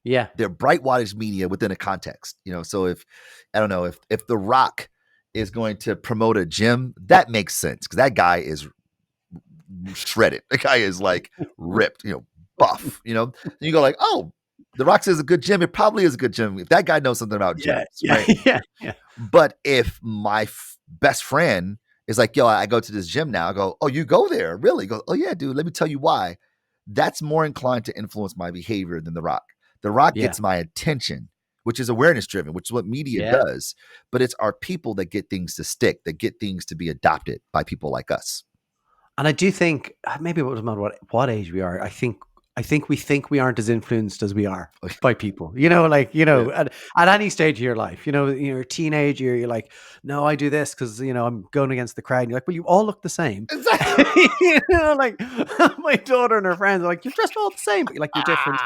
Yeah. They're bright wattage media within a context, you know. So if The Rock is going to promote a gym, that makes sense because that guy is shredded. The guy is like ripped, you know, buff, you know. And you go like, oh, The Rock says a good gym. It probably is a good gym. If that guy knows something about gyms, right? Yeah. But if my best friend is like, yo, I go to this gym now, I go, oh, you go there? Really? Go, oh yeah, dude, let me tell you why. That's more inclined to influence my behavior than The Rock. The Rock gets my attention, which is awareness driven, which is what media does. But it's our people that get things to stick, that get things to be adopted by people like us. And I do think maybe it doesn't matter what age we are. I think we think we aren't as influenced as we are by people, you know, like, you know, at any stage of your life, you know, you're a teenager, you're like, no, I do this because, you know, I'm going against the crowd. And you're like, well, you all look the same. Exactly. You know, like my daughter and her friends are like, you're dressed all the same, but like you're different.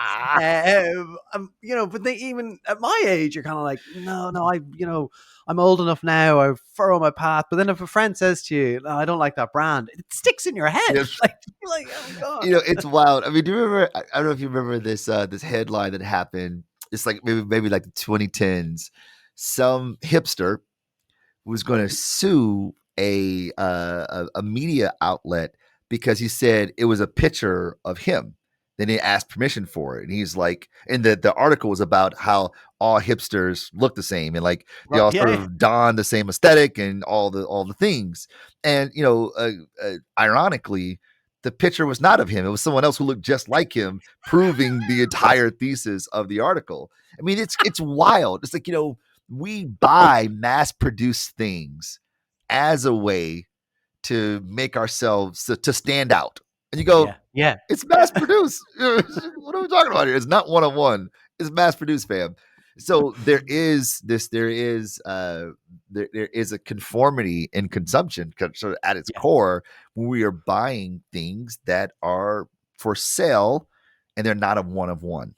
You know, but they even at my age, you're kind of like, no, you know, I'm old enough now. I furrow my path. But then if a friend says to you, no, I don't like that brand, it sticks in your head. Yes. Like, oh God. You know, it's wild. I mean, do you remember? I don't know if you remember this this headline that happened. It's like maybe like the 2010s. Some hipster was going to sue a media outlet because he said it was a picture of him. Then he asked permission for it, and he's like, and the article was about how all hipsters look the same, and like they all sort of don the same aesthetic and all the things. And you know, ironically, the picture was not of him; it was someone else who looked just like him, proving the entire thesis of the article. I mean, it's wild. It's like, you know, we buy mass-produced things as a way to make ourselves to stand out. And you go, it's mass produced. What are we talking about here? It's not one-on-one. It's mass produced, fam. So there is a conformity in consumption sort of at its core when we are buying things that are for sale and they're not a one-of-one.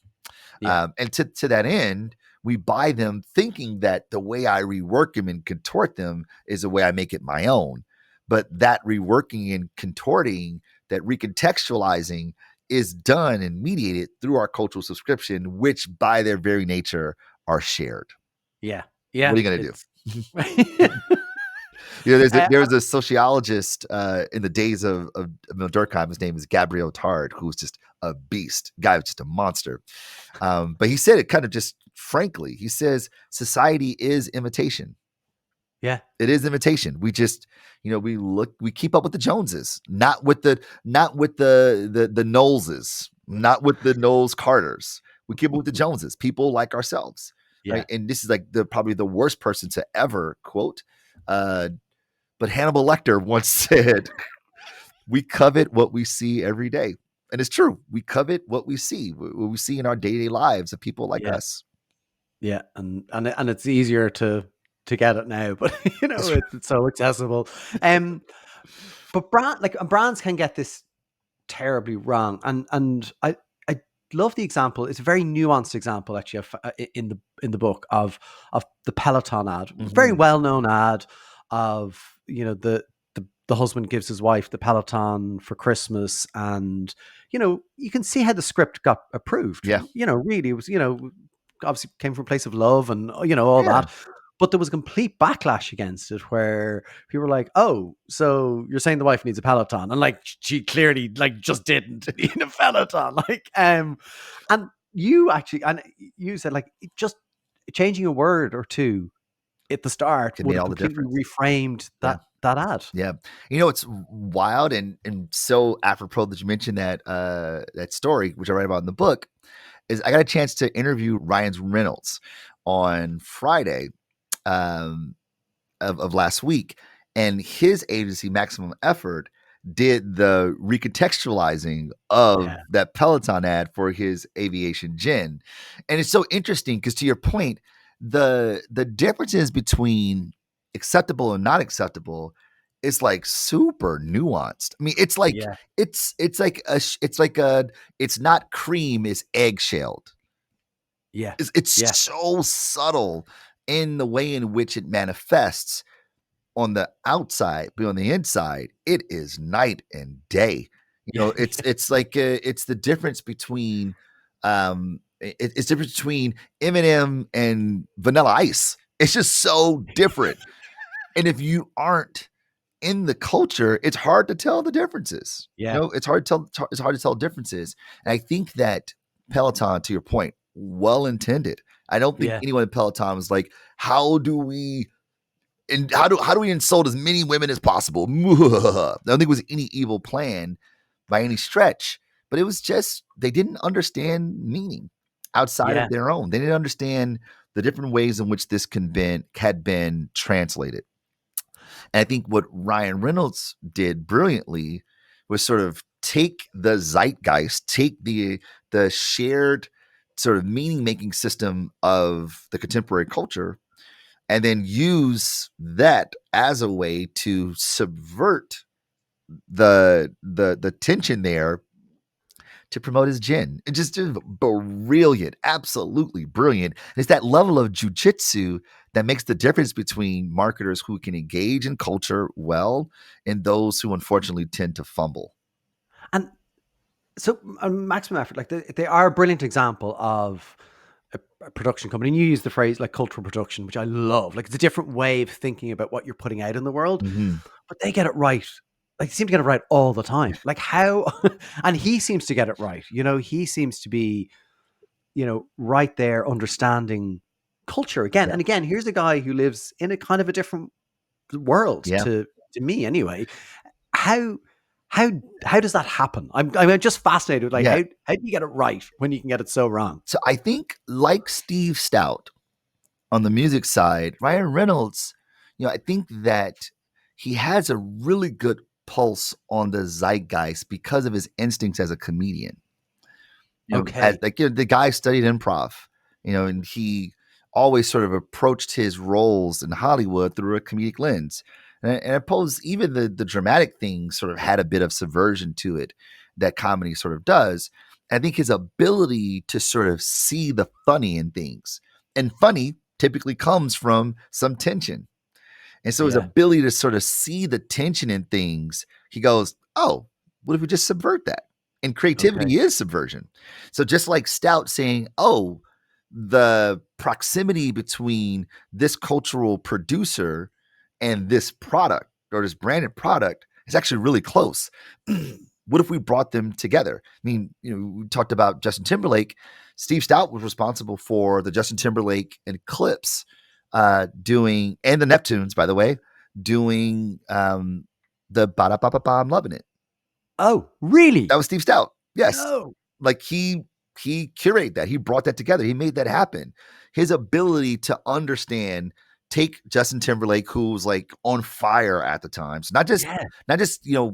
And to that end, we buy them thinking that the way I rework them and contort them is the way I make it my own. But that reworking and contorting, that recontextualizing is done and mediated through our cultural subscription, which by their very nature are shared. Yeah. What Yeah. are you going to do? There was a sociologist in the days of Durkheim. His name is Gabriel Tard, who was just a beast. Guy was just a monster. But he said it kind of just frankly. He says society is imitation. Yeah, it is imitation. We just, we keep up with the Joneses, not with the Knowleses, not with the Knowles Carters. We keep up with the Joneses, people like ourselves. yeah, Right. And this is like probably the worst person to ever quote. But Hannibal Lecter once said, we covet what we see every day. And it's true. We covet what we see in our daily lives of people like us. Yeah. And it's easier to get it now, but it's so accessible. But brands can get this terribly wrong. And I love the example. It's a very nuanced example actually in the book of the Peloton ad, very well-known ad of, the husband gives his wife the Peloton for Christmas, and you can see how the script got approved. Yeah. Really, it was, obviously came from a place of love and all that. But there was a complete backlash against it where people were like, oh, so you're saying the wife needs a Peloton, and like she clearly like just didn't need a Peloton. And you said like just changing a word or two at the start would have completely reframed that ad. Yeah. It's wild and so apropos that you mentioned that story, which I write about in the book, is I got a chance to interview Ryan Reynolds on Friday of last week, and his agency, Maximum Effort, did the recontextualizing of that Peloton ad for his aviation gin. And it's so interesting because, to your point, the differences between acceptable and not acceptable is like super nuanced. I mean, it's like it's not cream, it's egg-shelled. Yeah. It's so subtle in the way in which it manifests on the outside, but on the inside, it is night and day. It's like it's the difference between it's difference between M&M and Vanilla Ice. It's just so different. And if you aren't in the culture, it's hard to tell the differences. Yeah. It's hard to tell differences. And I think that Peloton, to your point, well intended. I don't think anyone in Peloton was like, how do we insult as many women as possible? I don't think it was any evil plan by any stretch, but it was just they didn't understand meaning outside of their own. They didn't understand the different ways in which this had been translated. And I think what Ryan Reynolds did brilliantly was sort of take the zeitgeist, take the shared sort of meaning-making system of the contemporary culture, and then use that as a way to subvert the tension there to promote his gin. It's just brilliant, absolutely brilliant. And it's that level of jujitsu that makes the difference between marketers who can engage in culture well and those who unfortunately tend to fumble. And so Maximum Effort, like they are a brilliant example of a production company. And you use the phrase like cultural production, which I love. Like it's a different way of thinking about what you're putting out in the world, but they get it right. Like they seem to get it right all the time. Like how, and he seems to get it right. He seems to be, right there understanding culture again. And again, here's a guy who lives in a kind of a different world to me anyway. How does that happen? I'm just fascinated. Like how do you get it right when you can get it so wrong? So I think like Steve Stoute on the music side, Ryan Reynolds, I think that he has a really good pulse on the zeitgeist because of his instincts as a comedian. The guy studied improv, and he always sort of approached his roles in Hollywood through a comedic lens. And I suppose even the dramatic things sort of had a bit of subversion to it that comedy sort of does. I think his ability to sort of see the funny in things, and funny typically comes from some tension. And so his ability to sort of see the tension in things, he goes, oh, what if we just subvert that? And creativity is subversion. So just like Stoute saying, oh, the proximity between this cultural producer and this product or this branded product is actually really close. What if we brought them together? I mean, we talked about Justin Timberlake. Steve Stoute was responsible for the Justin Timberlake and Eclipse doing, and the Neptunes, by the way, doing the ba-da-ba-ba-ba, I'm loving it. Oh, really? That was Steve Stoute. Yes. No. Like he curated that. He brought that together. He made that happen. His ability to understand, take Justin Timberlake, who was like on fire at the time. So not just,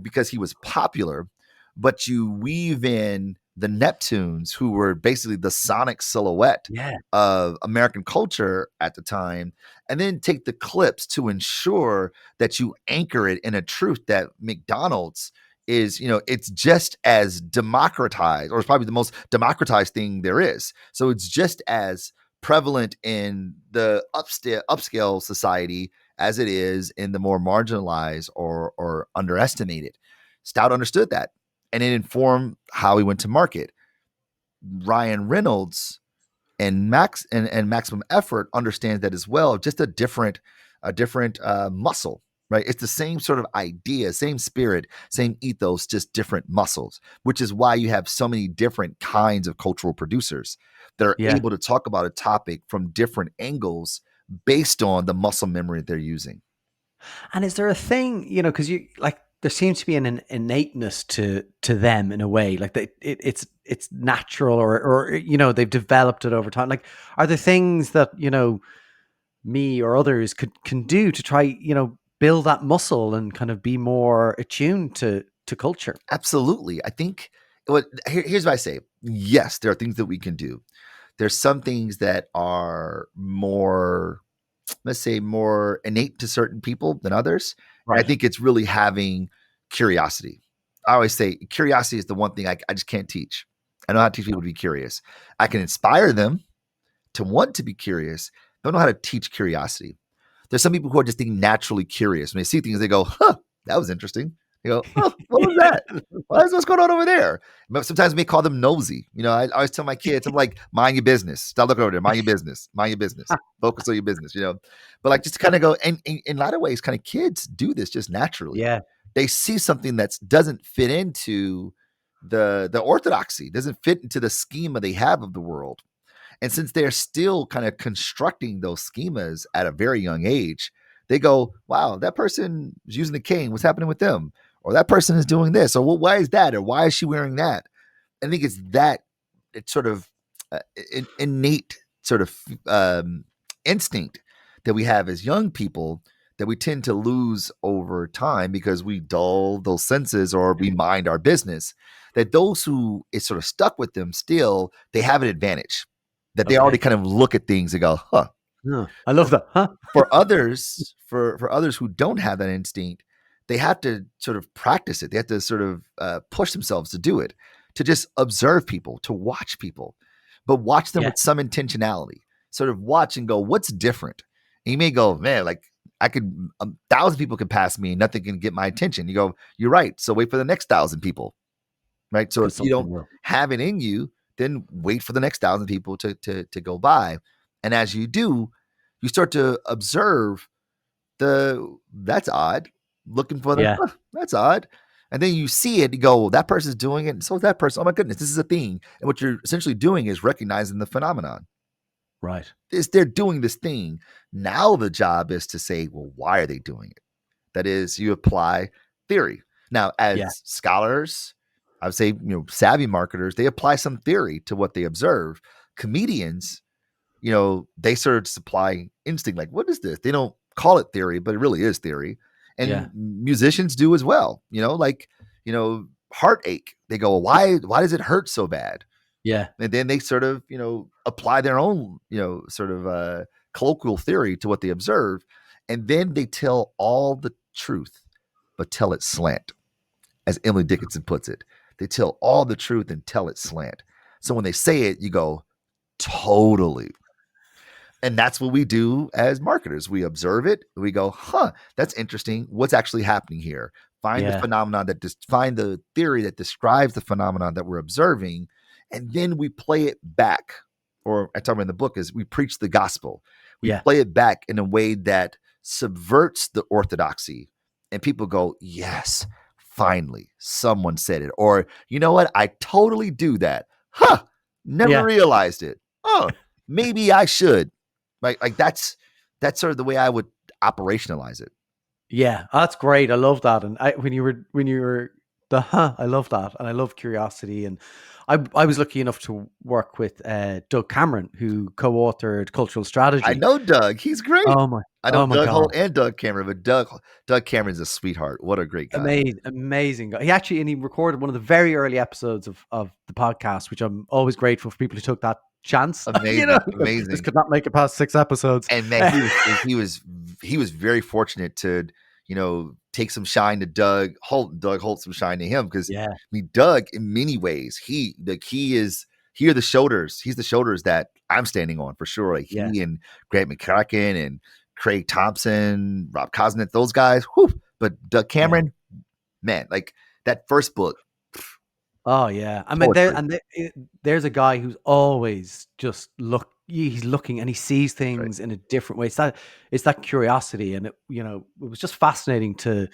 because he was popular, but you weave in the Neptunes, who were basically the sonic silhouette of American culture at the time, and then take the clips to ensure that you anchor it in a truth that McDonald's is, it's just as democratized, or it's probably the most democratized thing there is. So it's just as prevalent in the upscale society as it is in the more marginalized or underestimated. Stoute understood that, and it informed how he went to market. Ryan Reynolds and Maximum Effort understands that as well, just a different muscle. Right? It's the same sort of idea, same spirit, same ethos, just different muscles, which is why you have so many different kinds of cultural producers that are able to talk about a topic from different angles based on the muscle memory that they're using. And is there a thing, because there seems to be an innateness to them in a way, like it's natural or they've developed it over time. Like, are there things that, me or others can do to try, build that muscle and kind of be more attuned to culture? Absolutely. I think here's what I say. Yes, there are things that we can do. There's some things that are more, let's say, more innate to certain people than others. Right. And I think it's really having curiosity. I always say curiosity is the one thing I just can't teach. I know how to teach people to be curious. I can inspire them to want to be curious. I don't know how to teach curiosity. There's some people who are just naturally curious. When they see things, they go, huh, that was interesting. They go, oh, what was that? What's going on over there? But sometimes we may call them nosy. I always tell my kids, I'm like, mind your business. Stop looking over there. Mind your business. Mind your business. Focus on your business, But like just kind of go, and in a lot of ways, kind of kids do this just naturally. Yeah. They see something that doesn't fit into the orthodoxy, doesn't fit into the schema they have of the world. And since they're still kind of constructing those schemas at a very young age, they go, wow, that person is using the cane. What's happening with them? Or that person is doing this. Or well, why is that? Or why is she wearing that? I think it's sort of innate sort of instinct that we have as young people that we tend to lose over time because we dull those senses or we mind our business. That those who it's sort of stuck with them still, they have an advantage. That they already kind of look at things and go, huh. Yeah, I love that. Huh? For others, for others who don't have that instinct, they have to sort of practice it. They have to sort of push themselves to do it, to just observe people, to watch people, but watch them with some intentionality. Sort of watch and go, what's different? And you may go, man, like I could, 1,000 people can pass me and nothing can get my attention. You go, you're right. So wait for the next 1,000 people, right? So if you don't have it in you, then wait for the next 1,000 people to go by. And as you do, you start to observe that's odd. Looking for that's odd. And then you see it, you go, well, that person's doing it. And so is that person. Oh my goodness, this is a thing. And what you're essentially doing is recognizing the phenomenon. Right. They're doing this thing. Now the job is to say, well, why are they doing it? That is, you apply theory. Now, as scholars, I would say, savvy marketers, they apply some theory to what they observe. Comedians, they sort of supply instinct. Like, what is this? They don't call it theory, but it really is theory. And musicians do as well. Heartache. They go, why does it hurt so bad? Yeah. And then they sort of, apply their own, sort of colloquial theory to what they observe. And then they tell all the truth, but tell it slant, as Emily Dickinson puts it. They tell all the truth and tell it slant. So when they say it, you go, totally. And that's what we do as marketers. We observe it. We go, huh, that's interesting. What's actually happening here? Find the phenomenon find the theory that describes the phenomenon that we're observing. And then we play it back or I talk about in the book, is we preach the gospel. We Yeah. play it back in a way that subverts the orthodoxy, and people go, yes, finally, someone said it. Or, you know what? I totally do that. Huh. Never realized it. Oh, maybe I should. Like that's sort of the way I would operationalize it. Yeah, that's great. I love that. And when you were I love that, and I love curiosity. And I was lucky enough to work with Doug Cameron, who co-authored Cultural I Strategy. know Doug. He's great. I know Doug God. Holt and Doug Cameron, but Doug Cameron's a sweetheart. What a great guy. Amazing guy. He recorded one of the very early episodes of the podcast, which I'm always grateful for people who took that chance. Amazing. This could not make it past 6 episodes. And man, he was very fortunate to, take some shine to Doug Holt. Doug Holt some shine to him, because I mean, Doug, in many ways, he are the shoulders. He's the shoulders that I'm standing on for sure. Like he and Grant McCracken and Craig Thompson, Rob Cosnett, those guys. Whew. But Doug Cameron, man, like that first book. Oh yeah, I mean, there's a guy who's always just he's looking and he sees things in a different way. It's that curiosity, and it was just fascinating to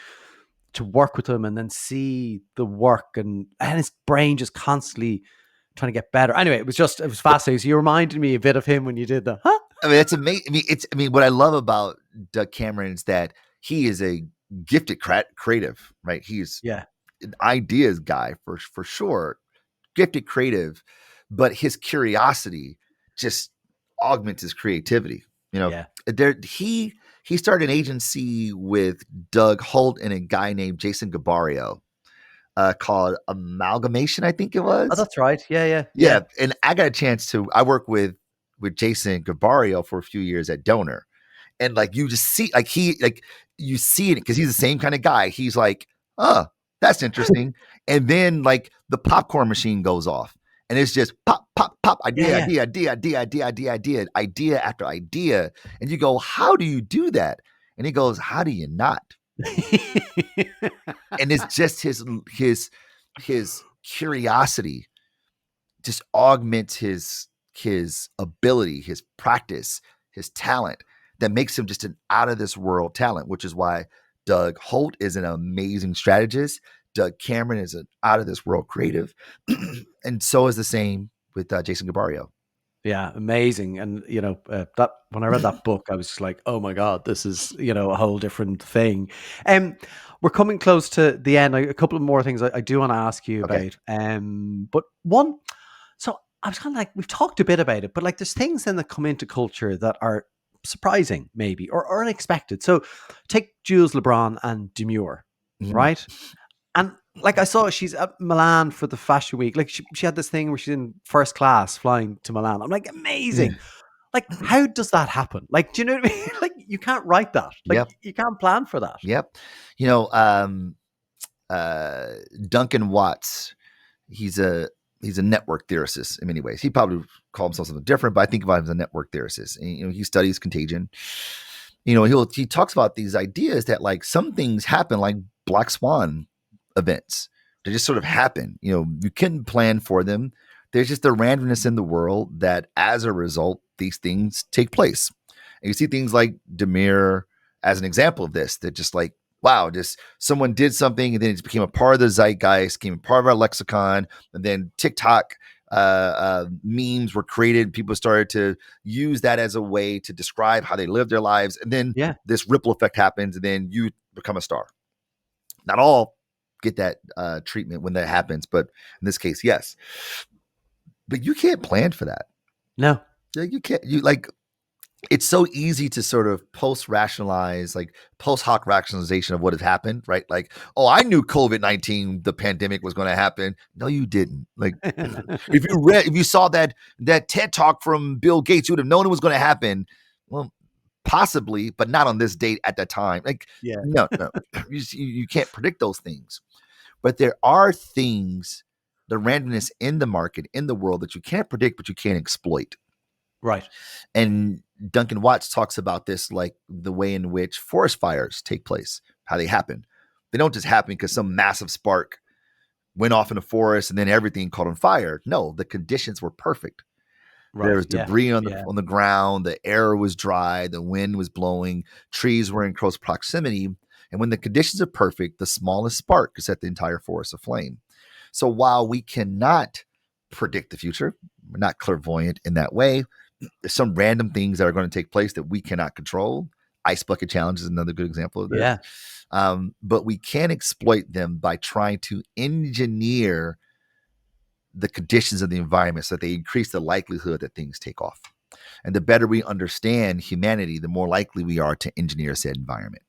work with him and then see the work and his brain just constantly trying to get better. Anyway, it was fascinating. So you reminded me a bit of him when you did that. Huh? I mean, that's amazing. I mean, what I love about Doug Cameron is that he is a gifted creative, right? He's an ideas guy for sure, gifted creative, but his curiosity just augments his creativity. He started an agency with Doug Holt and a guy named Jason Gabarrio, called Amalgamation, I think it was. Oh, that's right. Yeah. And I got a chance I work with Jason Gabarrio for a few years at Donor. And like, you just see, you see it because he's the same kind of guy. He's like, oh, that's interesting. And then like the popcorn machine goes off and it's just pop, pop, pop, idea after idea. And you go, how do you do that? And he goes, how do you not? And it's just his curiosity just augments his ability, his practice, his talent, that makes him just an out of this world talent, which is why Doug Holt is an amazing strategist. Doug Cameron is an out of this world creative. And so is the same with Jason Gabarrio. Yeah, amazing. And that when I read that book, I was just like, oh my God, this is a whole different thing. We're coming close to the end. A couple of more things I do want to ask you about. But one, so I was kind of like, we've talked a bit about it, but like there's things then that come into culture that are surprising maybe or unexpected. So take Jules LeBron and Demure, right? And like I saw she's at Milan for the Fashion Week. Like she had this thing where she's in first class flying to Milan. I'm like, amazing. Like, how does that happen? Like, do you know what I mean? Like, you can't write that. Like, you can't plan for that. Yep. Duncan Watts, he's a network theorist in many ways. He probably called himself something different, but I think about him as a network theorist. And, he studies Contagion. He talks about these ideas that like some things happen like Black Swan events. They just sort of happen. You couldn't plan for them. There's just a randomness in the world that as a result, these things take place. And you see things like Demure as an example of this, that just like, wow, just someone did something and then it became a part of the zeitgeist, became a part of our lexicon. And then TikTok memes were created. People started to use that as a way to describe how they live their lives. And then this ripple effect happens and then you become a star. Not all get that treatment when that happens, but in this case, yes. But you can't plan for that. No. You can't. It's so easy to sort of post-rationalize, like post hoc rationalization of what has happened, right? Like, oh, I knew COVID-19, the pandemic was going to happen. No, you didn't. Like, if you saw that TED talk from Bill Gates, you would have known it was going to happen. Well, possibly, but not on this date at that time. Like, no, you can't predict those things. But there are things, the randomness in the market, in the world, that you can't predict, but you can't exploit. Right. And Duncan Watts talks about this, like the way in which forest fires take place, how they happen. They don't just happen because some massive spark went off in the forest and then everything caught on fire. No, the conditions were perfect. There was debris on the ground, the air was dry, the wind was blowing, trees were in close proximity. And when the conditions are perfect, the smallest spark could set the entire forest aflame. So while we cannot predict the future, we're not clairvoyant in that way, there's some random things that are going to take place that we cannot control. Ice bucket challenge is another good example of this. Yeah. But we can exploit them by trying to engineer the conditions of the environment so that they increase the likelihood that things take off. And the better we understand humanity, the more likely we are to engineer said environment.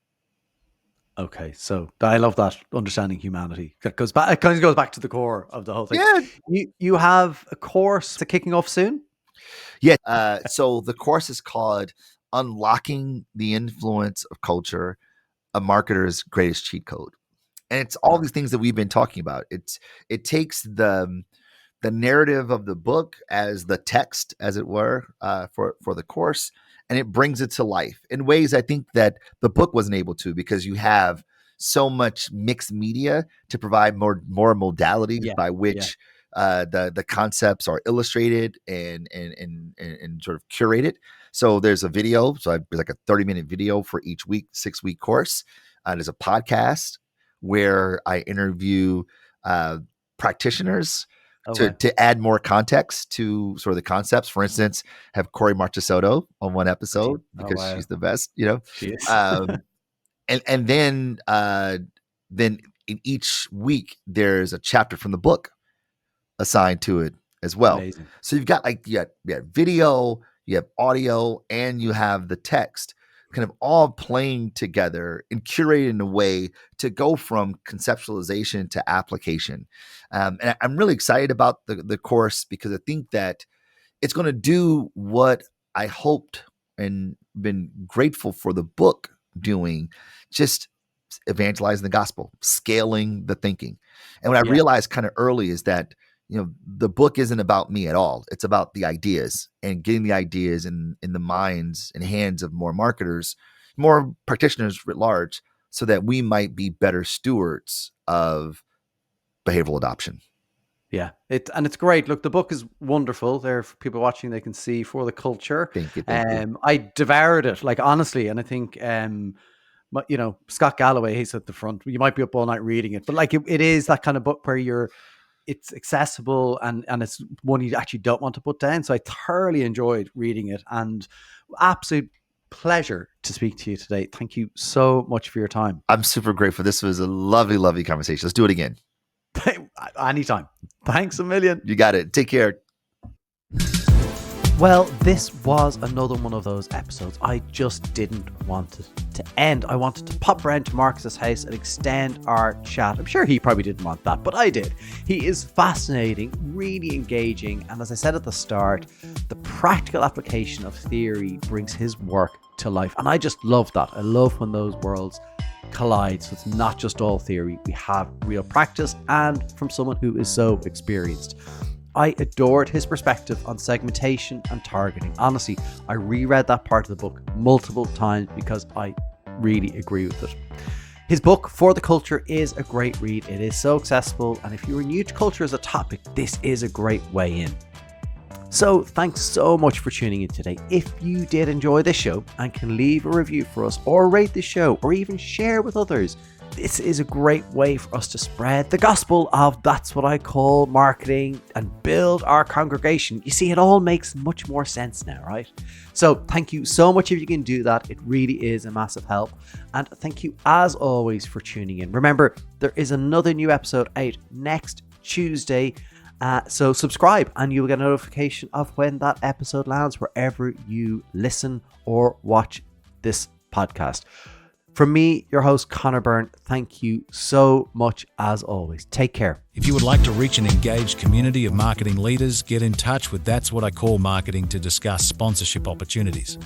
Okay, so I love that, understanding humanity. It kind of goes back to the core of the whole thing. Yeah. You have a course kicking off soon? Yeah. So the course is called Unlocking the Influence of Culture, a Marketer's Greatest Cheat Code. And it's all these things that we've been talking about. It takes the narrative of the book as the text, as it were, for the course, and it brings it to life in ways I think that the book wasn't able to, because you have so much mixed media to provide more modalities by which the concepts are illustrated and sort of curated. So there's a video. So there's like a 30-minute video for each week, 6-week course. There's a podcast where I interview practitioners to add more context to sort of the concepts. For instance, have Corey Marchesotto on one episode because she's the best, She is. and then in each week there's a chapter from the book assigned to it as well. Amazing. So you've got video, you have audio, and you have the text kind of all playing together and curated in a way to go from conceptualization to application. And I'm really excited about the course because I think that it's going to do what I hoped and been grateful for the book doing, just evangelizing the gospel, scaling the thinking. And what I realized kind of early is that the book isn't about me at all. It's about the ideas and getting the ideas in the minds and hands of more marketers, more practitioners writ large, so that we might be better stewards of behavioral adoption. Yeah, it's great. Look, the book is wonderful. There, for people watching, they can see For the Culture. Thank you. I devoured it, honestly, and I think Scott Galloway, he's at the front. You might be up all night reading it, but it is that kind of book where it's accessible and it's one you actually don't want to put down. So I thoroughly enjoyed reading it, and absolute pleasure to speak to you today. Thank you so much for your time. I'm super grateful. This was a lovely, lovely conversation. Let's do it again. Anytime. Thanks a million. You got it. Take care. Well, this was another one of those episodes I just didn't want it to end. I wanted to pop around to Marcus's house and extend our chat. I'm sure he probably didn't want that, but I did. He is fascinating, really engaging, and as I said at the start, the practical application of theory brings his work to life. And I just love that. I love when those worlds collide. So it's not just all theory. We have real practice, and from someone who is so experienced. I adored his perspective on segmentation and targeting. Honestly, I reread that part of the book multiple times because I really agree with it. His book, For the Culture, is a great read. It is so accessible, and if you're new to culture as a topic, this is a great way in. So thanks so much for tuning in today. If you did enjoy this show and can leave a review for us, or rate the show, or even share with others, this is a great way for us to spread the gospel of That's What I Call Marketing and build our congregation. You see, it all makes much more sense now, right? So thank you so much if you can do that. It really is a massive help. And thank you as always for tuning in. Remember, there is another new episode out next Tuesday. So subscribe and you'll get a notification of when that episode lands wherever you listen or watch this podcast. From me, your host, Connor Byrne, thank you so much as always. Take care. If you would like to reach an engaged community of marketing leaders, get in touch with That's What I Call Marketing to discuss sponsorship opportunities.